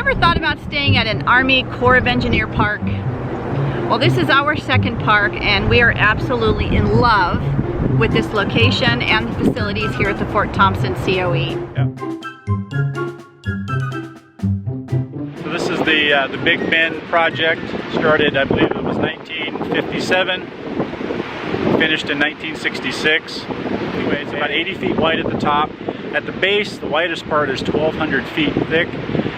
ever thought about staying at an Army Corps of Engineer park? Well, this is our second park, and we are absolutely in love with this location and the facilities here at the Fort Thompson COE. Yeah. So this is the Big Bend project. Started, I believe it was 1957, finished in 1966. Anyway, it's about 80 feet wide at the top. At the base, the widest part is 1,200 feet thick.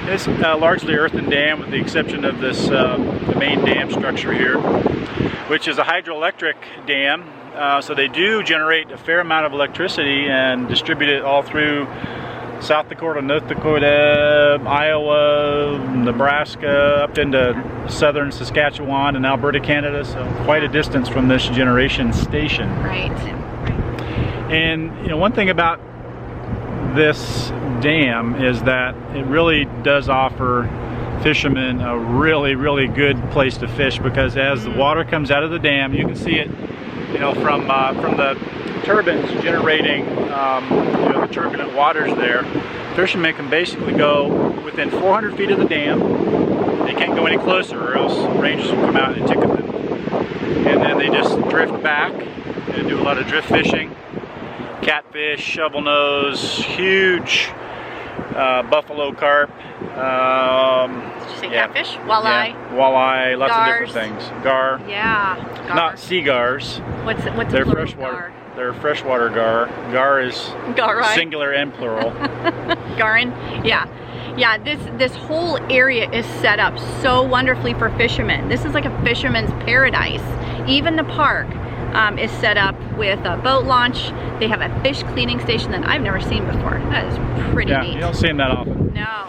It's largely earthen dam, with the exception of this the main dam structure here, which is a hydroelectric dam. So they do generate a fair amount of electricity and distribute it all through South Dakota, North Dakota, Iowa, Nebraska, up into southern Saskatchewan and Alberta, Canada. So quite a distance from this generation station. Right. And you know, one thing about this dam is that it really does offer fishermen a really good place to fish, because as the water comes out of the dam, you can see it, you know, from the turbines generating you know, the turbulent waters there. Fishermen can basically go within 400 feet of the dam. They can't go any closer, or else rangers will come out and ticket them. And then they just drift back and do a lot of drift fishing. Catfish, shovel nose, huge buffalo carp. Did you say catfish? Walleye? Yeah, walleye, lots Gars. of different things. Gar. Yeah. Gar. Not sea gars. What's They're a plural freshwater. gar? They're freshwater gar. Gar is Gar-eye. singular and plural. Garin? Yeah. Yeah, this whole area is set up so wonderfully for fishermen. This is like a fisherman's paradise. Even the park is set up with a boat launch. They have a fish cleaning station that I've never seen before. That is pretty neat. You don't see them that often. No.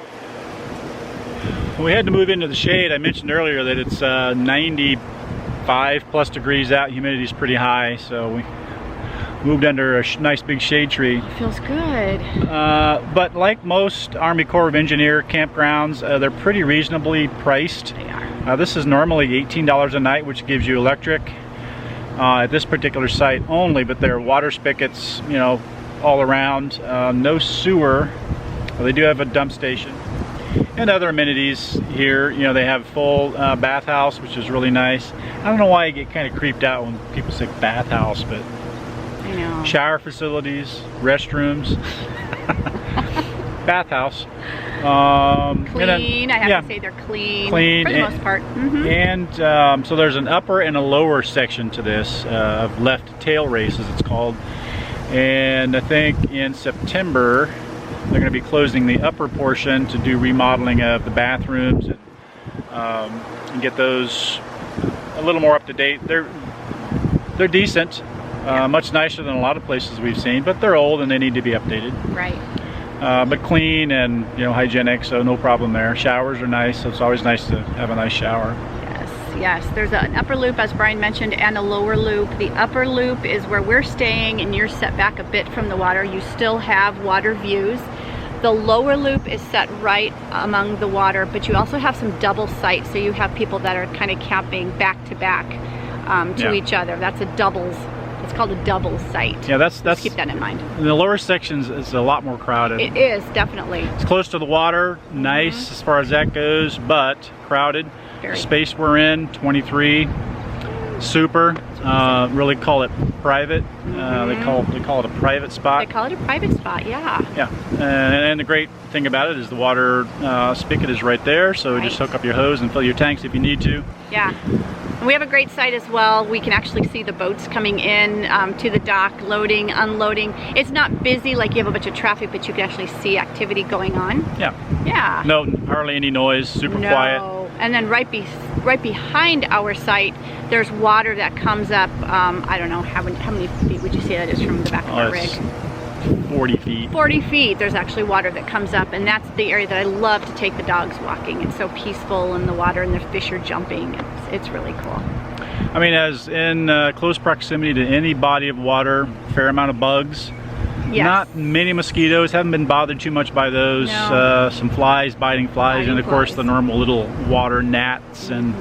We had to move into the shade. I mentioned earlier that it's 95 plus degrees out. Humidity is pretty high, so we moved under a nice big shade tree. It feels good. But like most Army Corps of Engineer campgrounds, they're pretty reasonably priced. They are. This is normally $18 a night, which gives you electric at this particular site only, but there are water spigots, you know, all around. No sewer. Well, they do have a dump station and other amenities here. You know, they have full bathhouse, which is really nice. I don't know why I get kind of creeped out when people say bathhouse, but I know. shower facilities, restrooms, bathhouse. Clean. I have to say they're clean. Clean for the most part. Mm-hmm. And so there's an upper and a lower section to this of left tail race, as it's called. And I think in September they're going to be closing the upper portion to do remodeling of the bathrooms and get those a little more up to date. They're decent, much nicer than a lot of places we've seen, but they're old and they need to be updated. Right. But clean and, you know, hygienic, so no problem there. Showers are nice, so it's always nice to have a nice shower. Yes, there's an upper loop, as Brian mentioned, and a lower loop. The upper loop is where we're staying, and you're set back a bit from the water. You still have water views. The lower loop is set right among the water, but you also have some double sites, so you have people that are kind of camping back to back to each other. That's a doubles. It's called a double site. Yeah, that's Just keep that in mind. In the lower sections, it's a lot more crowded. It is, definitely. It's close to the water, nice as far as that goes, but crowded. Very. Space we're in, 23, super. Really call it private. They call it a private spot. They call it a private spot, yeah. Yeah, and the great thing about it is the water spigot is right there, so just hook up your hose and fill your tanks if you need to. Yeah. And we have a great site as well. We can actually see the boats coming in to the dock, loading, unloading. It's not busy like you have a bunch of traffic, but you can actually see activity going on. Yeah. Yeah. No, hardly any noise, super quiet. And then right behind our site, there's water that comes up. I don't know, how many feet would you say that is from the back of our rig? 40 feet. 40 feet, there's actually water that comes up, and that's the area that I love to take the dogs walking. It's so peaceful in the water, and the fish are jumping. It's really cool. I mean, as in close proximity to any body of water, fair amount of bugs. Yes. Not many mosquitoes, haven't been bothered too much by those. No. Some flies, biting flies, and of course the normal little water gnats and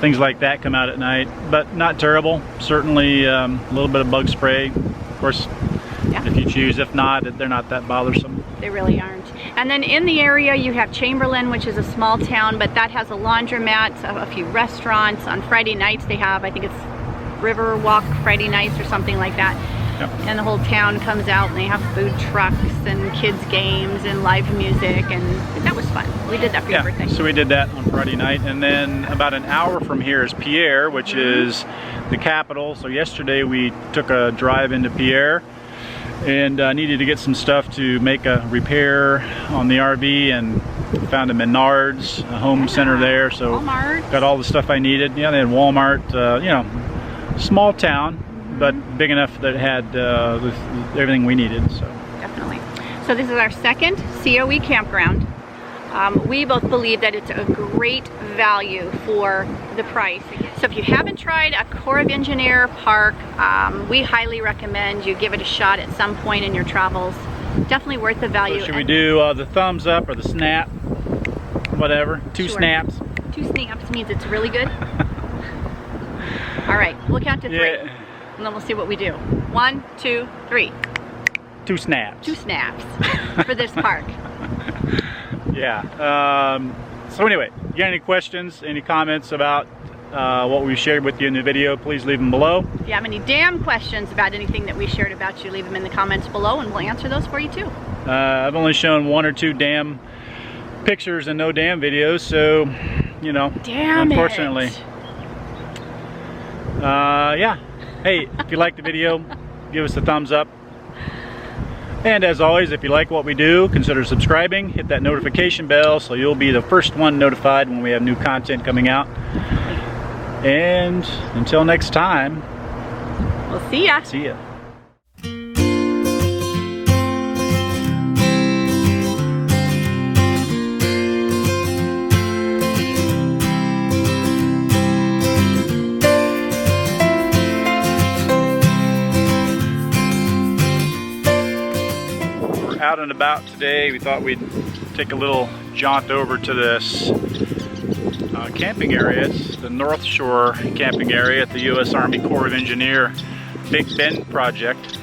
things like that come out at night, but not terrible. Certainly a little bit of bug spray. Of course, if you choose. If not, they're not that bothersome. They really aren't. And then in the area you have Chamberlain, which is a small town, but that has a laundromat, a few restaurants. On Friday nights they have, I think it's River Walk Friday nights or something like that. Yep. And the whole town comes out and they have food trucks and kids games and live music, and that was fun. We did that for your birthday. So we did that on Friday night, and then about an hour from here is Pierre, which is the capital. So yesterday we took a drive into Pierre and needed to get some stuff to make a repair on the RV, and found a Menards, a home center there. So Walmart. Got all the stuff I needed. Yeah, they had Walmart, you know, small town, but big enough that it had everything we needed. So definitely. So this is our second COE campground. We both believe that it's a great value for the price. So if you haven't tried a Corps of Engineer park, we highly recommend you give it a shot at some point in your travels. Definitely worth the value. So should we do the thumbs up or the snap? Whatever. Two snaps. 2 snaps means it's really good. All right, we'll count to 3. Yeah. And then we'll see what we do. 1, 2, 3. 2 snaps. 2 snaps for this park. Yeah. So anyway, you got any questions, any comments about what we shared with you in the video, please leave them below. If you have any damn questions about anything that we shared about you, leave them in the comments below and we'll answer those for you too. I've only shown 1 or 2 damn pictures and no damn videos, so, you know, damn unfortunately. It. Yeah. Hey, if you like the video, give us a thumbs up. And as always, if you like what we do, consider subscribing, hit that notification bell so you'll be the first one notified when we have new content coming out. And until next time, we'll see ya. See ya. Out and about today. We thought we'd take a little jaunt over to this camping area. It's the North Shore camping area at the U.S. Army Corps of Engineer Big Bend project.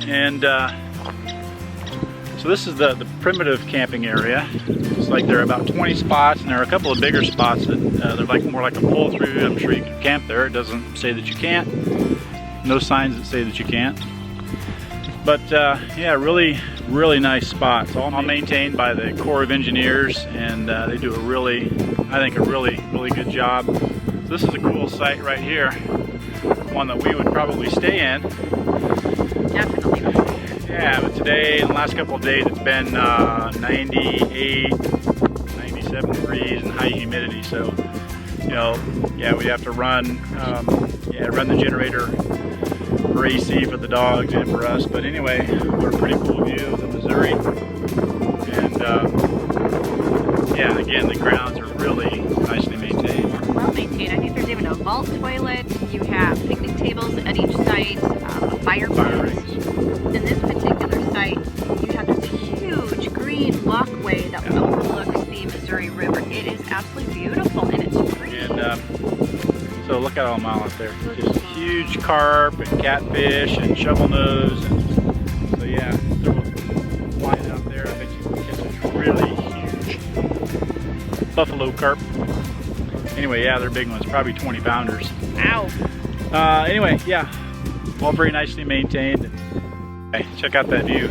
And so this is the primitive camping area. It's like there are about 20 spots, and there are a couple of bigger spots that they're like more like a pull through. I'm sure you can camp there. It doesn't say that you can't. No signs that say that you can't. But yeah, really nice spots. All maintained by the Corps of Engineers, and they do a really, I think, a really good job. So this is a cool site right here, one that we would probably stay in. Definitely. Yeah, but today, in the last couple of days, it's been 98, 97 degrees and high humidity. So, you know, yeah, we have to run the generator for AC for the dogs and for us. But anyway, we're a pretty cool view of the Missouri. And yeah, again, the grounds are really nicely maintained. Well maintained. I think there's even a vault toilet. You have picnic tables at each site, a fireplace. In this particular site, you have this huge green walkway that overlooks the Missouri River. It is absolutely beautiful, and it's free. And so look at all the mile out there. Just huge carp and catfish and shovel nose. And so yeah, throw a line out there. I bet you can catch a really huge buffalo carp. Anyway, yeah, they're big ones, probably 20 pounders. Ow. Anyway, yeah, all very nicely maintained. Hey, check out that view.